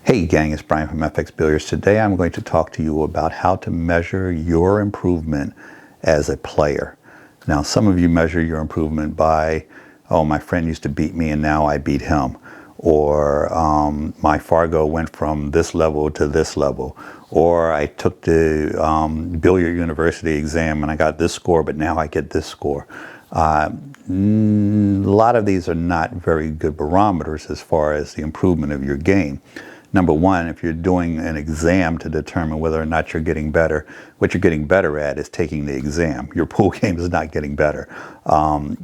Hey gang, it's Bryan from FXBilliards. Today I'm going to talk to you about how to measure your improvement as a player. Now, some of you measure your improvement by, oh, my friend used to beat me and now I beat him. Or my Fargo went from this level to this level. Or I took the Billiard University exam and I got this score, but now I get this score. A lot of these are not very good barometers as far as the improvement of your game. Number one, if you're doing an exam to determine whether or not you're getting better, what you're getting better at is taking the exam. Your pool game is not getting better.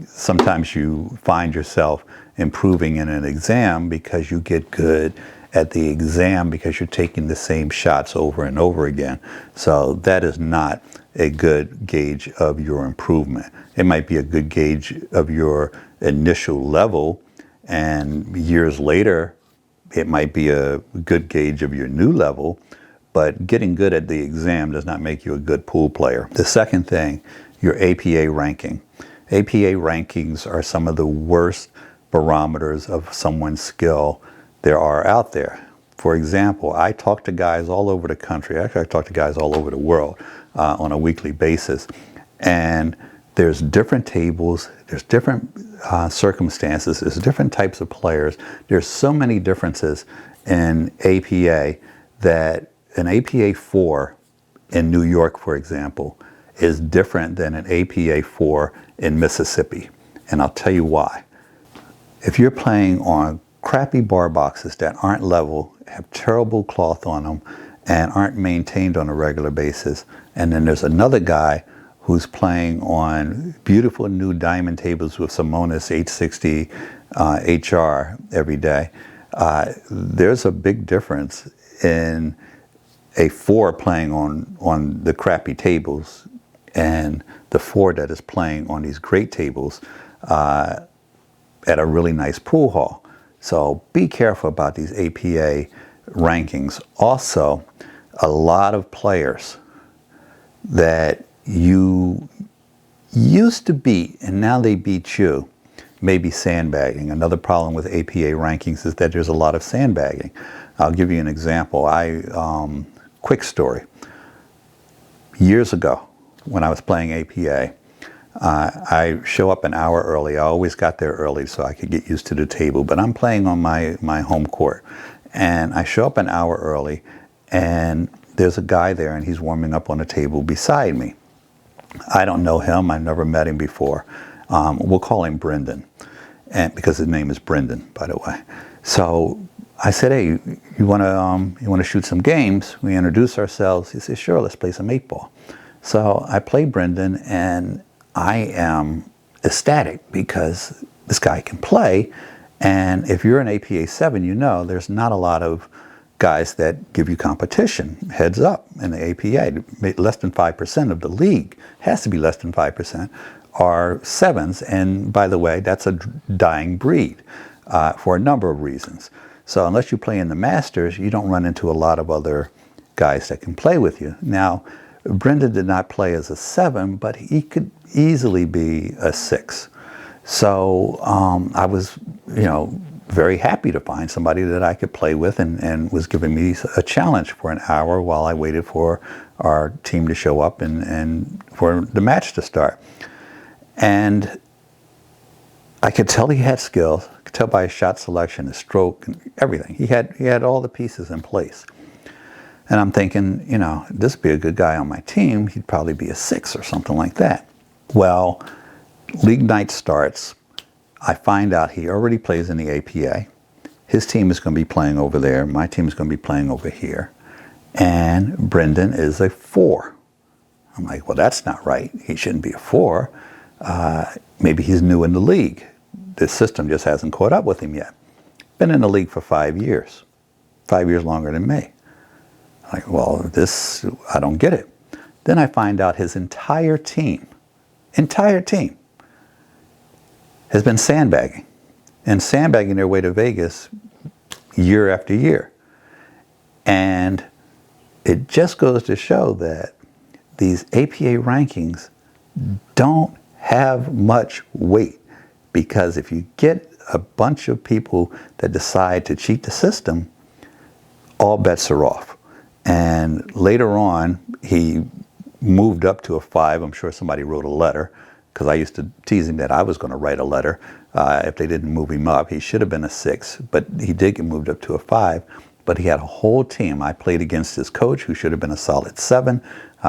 Sometimes you find yourself improving in an exam because you get good at the exam because you're taking the same shots over and over again. So that is not a good gauge of your improvement. It might be a good gauge of your initial level, and years later, it might be a good gauge of your new level, but getting good at the exam does not make you a good pool player. The second thing, your APA ranking. APA rankings are some of the worst barometers of someone's skill there are out there. For example, I talk to guys all over the country. Actually, I talk to guys all over the world on a weekly basis. And there's different tables, there's different circumstances, there's different types of players. There's so many differences in APA that an APA 4 in New York, for example, is different than an APA 4 in Mississippi. And I'll tell you why. If you're playing on crappy bar boxes that aren't level, have terrible cloth on them, and aren't maintained on a regular basis, and then there's another guy who's playing on beautiful new diamond tables with Simonis 860 HR every day, there's a big difference in a 4 playing on the crappy tables and the 4 that is playing on these great tables at a really nice pool hall. So be careful about these APA rankings. Also, a lot of players that you used to beat and now they beat you may be sandbagging. Another problem with APA rankings is that there's a lot of sandbagging. I'll give you an example. Quick story. Years ago, when I was playing APA, I show up an hour early. I always got there early so I could get used to the table, but I'm playing on my home court. And I show up an hour early, and there's a guy there, and he's warming up on a table beside me. I don't know him. I've never met him before. We'll call him Brendan, and because his name is Brendan, by the way. So I said, "Hey, you want to shoot some games?" We introduce ourselves. He said, "Sure, let's play some 8-ball." So I play Brendan, and I am ecstatic because this guy can play. And if you're an APA 7, you know there's not a lot of guys that give you competition. Heads up, in the APA, less than 5% of the league, has to be less than 5%, are 7s. And by the way, that's a dying breed for a number of reasons. So unless you play in the Masters, you don't run into a lot of other guys that can play with you. Now, Brendan did not play as a 7, but he could easily be a 6. So I was, very happy to find somebody that I could play with and was giving me a challenge for an hour while I waited for our team to show up and for the match to start. And I could tell he had skills. I could tell by his shot selection, his stroke, and everything. He had all the pieces in place. And I'm thinking, this would be a good guy on my team. He'd probably be a 6 or something like that. Well, league night starts. I find out he already plays in the APA. His team is going to be playing over there. My team is going to be playing over here. And Brendan is a 4. I'm like, well, that's not right. He shouldn't be a 4. Maybe he's new in the league. The system just hasn't caught up with him yet. Been in the league for 5 years. 5 years longer than me. I'm like, well, I don't get it. Then I find out his entire team has been sandbagging their way to Vegas year after year. And it just goes to show that these APA rankings don't have much weight, because if you get a bunch of people that decide to cheat the system, all bets are off. And later on, he moved up to a 5. I'm sure somebody wrote a letter, because I used to tease him that I was going to write a letter if they didn't move him up. He should have been a 6, but he did get moved up to a 5. But he had a whole team. I played against his coach, who should have been a solid 7,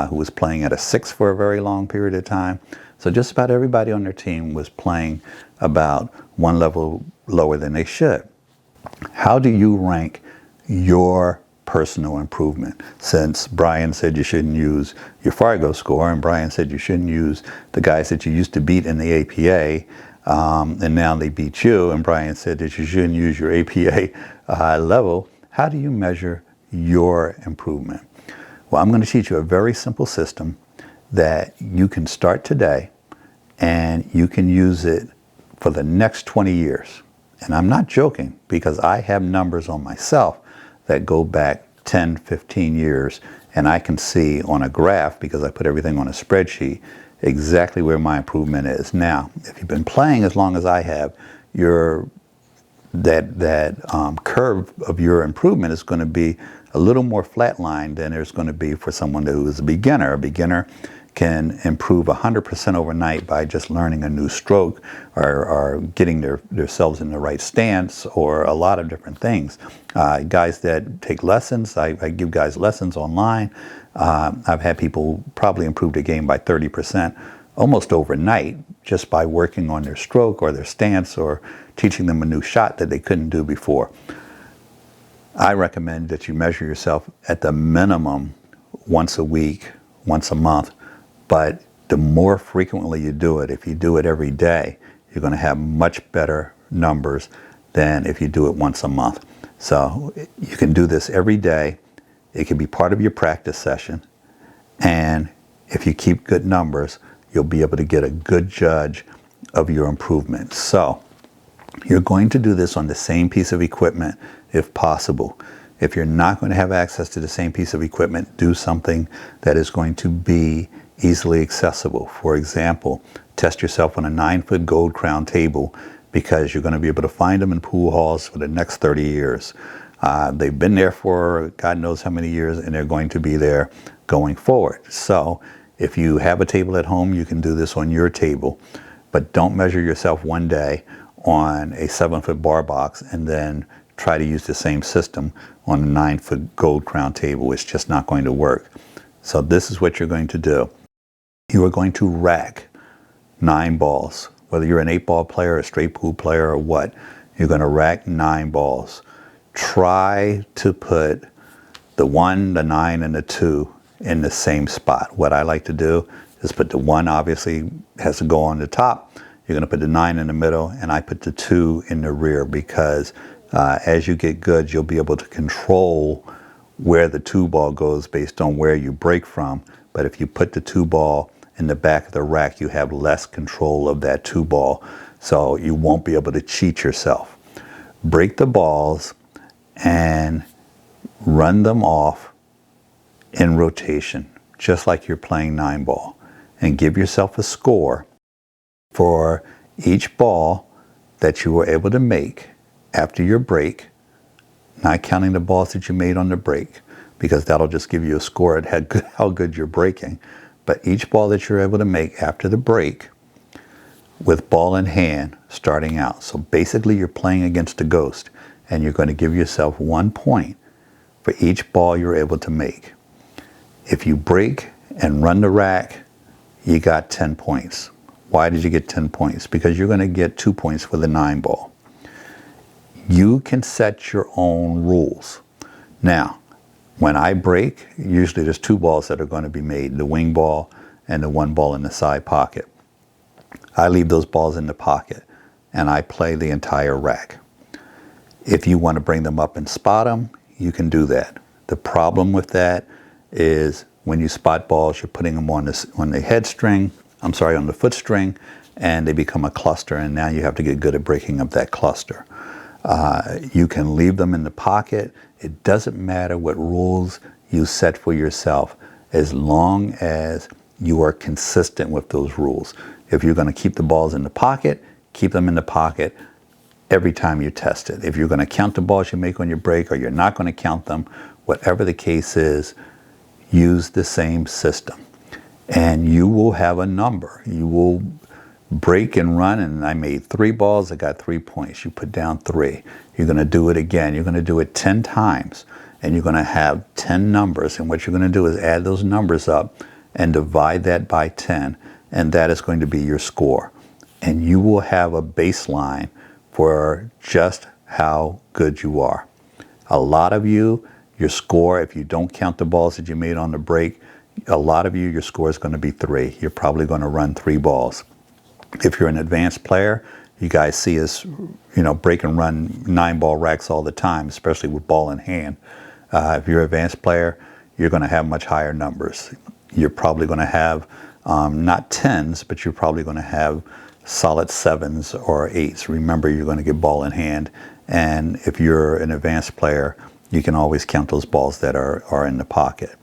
who was playing at a 6 for a very long period of time. So just about everybody on their team was playing about one level lower than they should. How do you rank your personal improvement? Since Bryan said you shouldn't use your Fargo score, and Bryan said you shouldn't use the guys that you used to beat in the APA, and now they beat you, and Bryan said that you shouldn't use your APA level, how do you measure your improvement? Well, I'm going to teach you a very simple system that you can start today, and you can use it for the next 20 years. And I'm not joking, because I have numbers on myself that go back 10, 15 years, and I can see on a graph, because I put everything on a spreadsheet, exactly where my improvement is. Now, if you've been playing as long as I have, that curve of your improvement is going to be a little more flatlined than there's going to be for someone who is a beginner. A beginner can improve 100% overnight by just learning a new stroke, or getting themselves in the right stance, or a lot of different things. Guys that take lessons, I give guys lessons online. I've had people probably improve their game by 30% almost overnight, just by working on their stroke or their stance, or teaching them a new shot that they couldn't do before. I recommend that you measure yourself at the minimum once a week, once a month. But the more frequently you do it, if you do it every day, you're going to have much better numbers than if you do it once a month. So you can do this every day. It can be part of your practice session. And if you keep good numbers, you'll be able to get a good judge of your improvement. So you're going to do this on the same piece of equipment if possible. If you're not going to have access to the same piece of equipment, do something that is going to be easily accessible. For example, test yourself on a 9-foot gold crown table, because you're going to be able to find them in pool halls for the next 30 years. They've been there for God knows how many years, and they're going to be there going forward. So if you have a table at home, you can do this on your table, but don't measure yourself one day on a 7-foot bar box and then try to use the same system on a 9-foot gold crown table. It's just not going to work. So this is what you're going to do. You are going to rack 9 balls. Whether you're an 8-ball player, a straight pool player, or what, you're going to rack 9 balls. Try to put the 1, the 9, and the 2 in the same spot. What I like to do is put the 1, obviously has to go on the top. You're going to put the 9 in the middle, and I put the 2 in the rear, because as you get good, you'll be able to control where the 2 ball goes based on where you break from. But if you put the 2 ball in the back of the rack, you have less control of that 2 ball, so you won't be able to cheat yourself. Break the balls and run them off in rotation, just like you're playing 9-ball, and give yourself a score for each ball that you were able to make after your break, not counting the balls that you made on the break, because that'll just give you a score at how good you're breaking. But each ball that you're able to make after the break, with ball in hand starting out. So basically you're playing against a ghost, and you're going to give yourself 1 point for each ball you're able to make. If you break and run the rack, you got 10 points. Why did you get 10 points? Because you're going to get 2 points for the 9-ball. You can set your own rules. Now, when I break, usually there's 2 balls that are going to be made, the wing ball and the 1 ball in the side pocket. I leave those balls in the pocket, and I play the entire rack. If you want to bring them up and spot them, you can do that. The problem with that is when you spot balls, you're putting them on the head string, on the foot string, and they become a cluster, and now you have to get good at breaking up that cluster. You can leave them in the pocket. It doesn't matter what rules you set for yourself, as long as you are consistent with those rules. If you're going to keep the balls in the pocket, keep them in the pocket every time you test it. If you're going to count the balls you make on your break or you're not going to count them, whatever the case is, use the same system. And you will have a number. You will break and run, and I made 3 balls, I got 3 points. You put down 3. You're going to do it again. You're going to do it 10 times, and you're going to have 10 numbers. And what you're going to do is add those numbers up and divide that by 10, and that is going to be your score. And you will have a baseline for just how good you are. A lot of you, your score, if you don't count the balls that you made on the break, a lot of you, your score is going to be 3. You're probably going to run 3 balls. If you're an advanced player, you guys see us, break and run 9-ball racks all the time, especially with ball in hand. If you're an advanced player, you're going to have much higher numbers. You're probably going to have not 10s, but you're probably going to have solid 7s or 8s. Remember, you're going to get ball in hand. And if you're an advanced player, you can always count those balls that are in the pocket.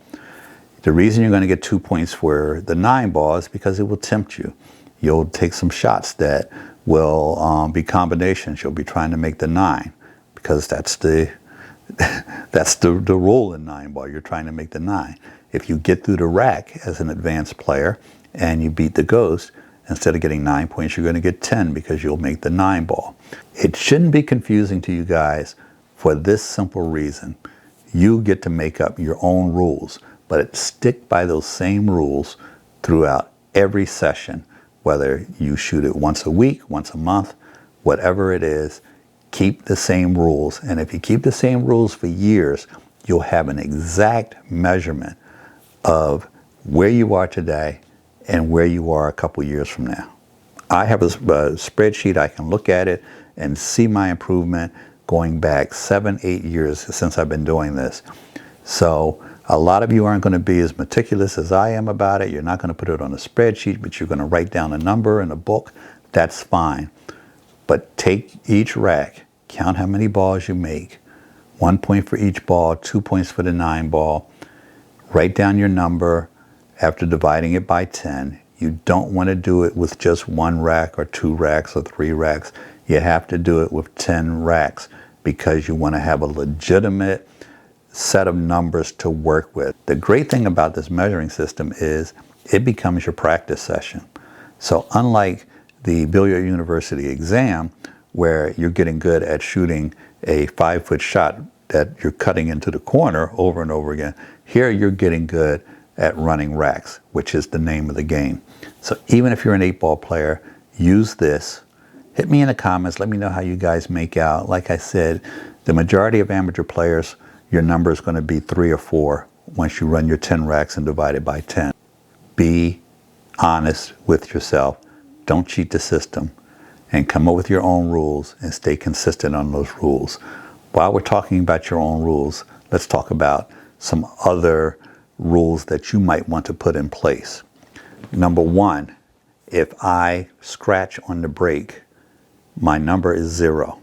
The reason you're going to get 2 points for the 9 ball is because it will tempt you. You'll take some shots that will be combinations. You'll be trying to make the 9 because that's the rule in 9 ball. You're trying to make the 9. If you get through the rack as an advanced player and you beat the ghost, instead of getting 9 points, you're going to get 10 because you'll make the 9 ball. It shouldn't be confusing to you guys for this simple reason. You get to make up your own rules, but stick by those same rules throughout every session. Whether you shoot it once a week, once a month, whatever it is, keep the same rules. And if you keep the same rules for years, you'll have an exact measurement of where you are today and where you are a couple years from now. I have a spreadsheet. I can look at it and see my improvement going back 7, 8 years since I've been doing this. So a lot of you aren't going to be as meticulous as I am about it. You're not going to put it on a spreadsheet, but you're going to write down a number in a book. That's fine. But take each rack, count how many balls you make. 1 point for each ball, 2 points for the 9 ball. Write down your number after dividing it by 10. You don't want to do it with just 1 rack or 2 racks or 3 racks. You have to do it with 10 racks because you want to have a legitimate set of numbers to work with. The great thing about this measuring system is it becomes your practice session. So unlike the Billiard University exam, where you're getting good at shooting a 5-foot shot that you're cutting into the corner over and over again, here you're getting good at running racks, which is the name of the game. So even if you're an 8-ball player, use this. Hit me in the comments. Let me know how you guys make out. Like I said, the majority of amateur players, your number is going to be 3 or 4 once you run your 10 racks and divide it by 10. Be honest with yourself. Don't cheat the system. And come up with your own rules and stay consistent on those rules. While we're talking about your own rules, let's talk about some other rules that you might want to put in place. Number 1, if I scratch on the break, my number is 0.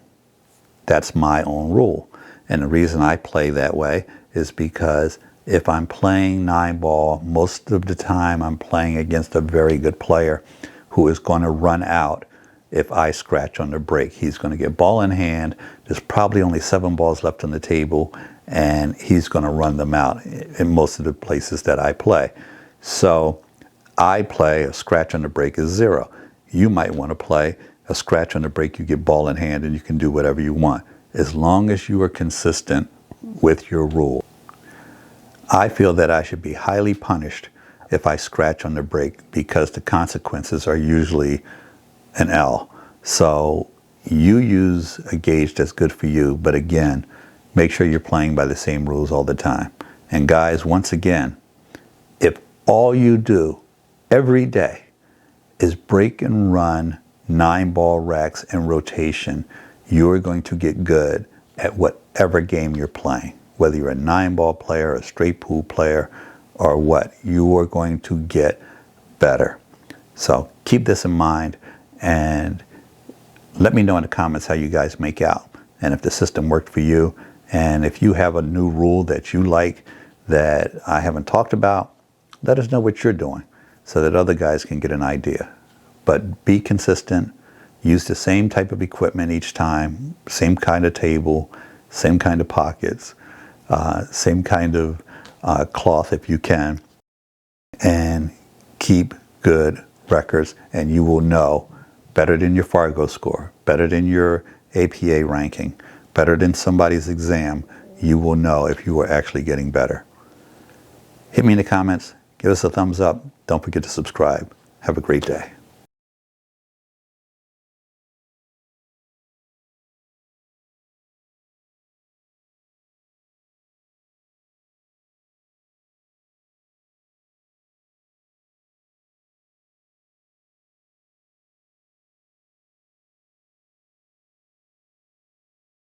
That's my own rule. And the reason I play that way is because if I'm playing 9-ball, most of the time I'm playing against a very good player who is going to run out if I scratch on the break. He's going to get ball in hand. There's probably only 7 balls left on the table, and he's going to run them out in most of the places that I play. So I play a scratch on the break is 0. You might want to play a scratch on the break, you get ball in hand, and you can do whatever you want, as long as you are consistent with your rule. I feel that I should be highly punished if I scratch on the break because the consequences are usually an L. So you use a gauge that's good for you, but again, make sure you're playing by the same rules all the time. And guys, once again, if all you do every day is break and run 9-ball racks in rotation, you're going to get good at whatever game you're playing. Whether you're a 9-ball player, a straight pool player, or what, you are going to get better. So keep this in mind and let me know in the comments how you guys make out and if the system worked for you. And if you have a new rule that you like that I haven't talked about, let us know what you're doing so that other guys can get an idea. But be consistent, Use the same type of equipment each time, same kind of table, same kind of pockets, same kind of cloth if you can, and keep good records, and you will know better than your Fargo score, better than your APA ranking, better than somebody's exam. You will know if you are actually getting better. Hit me in the comments, give us a thumbs up, don't forget to subscribe. Have a great day.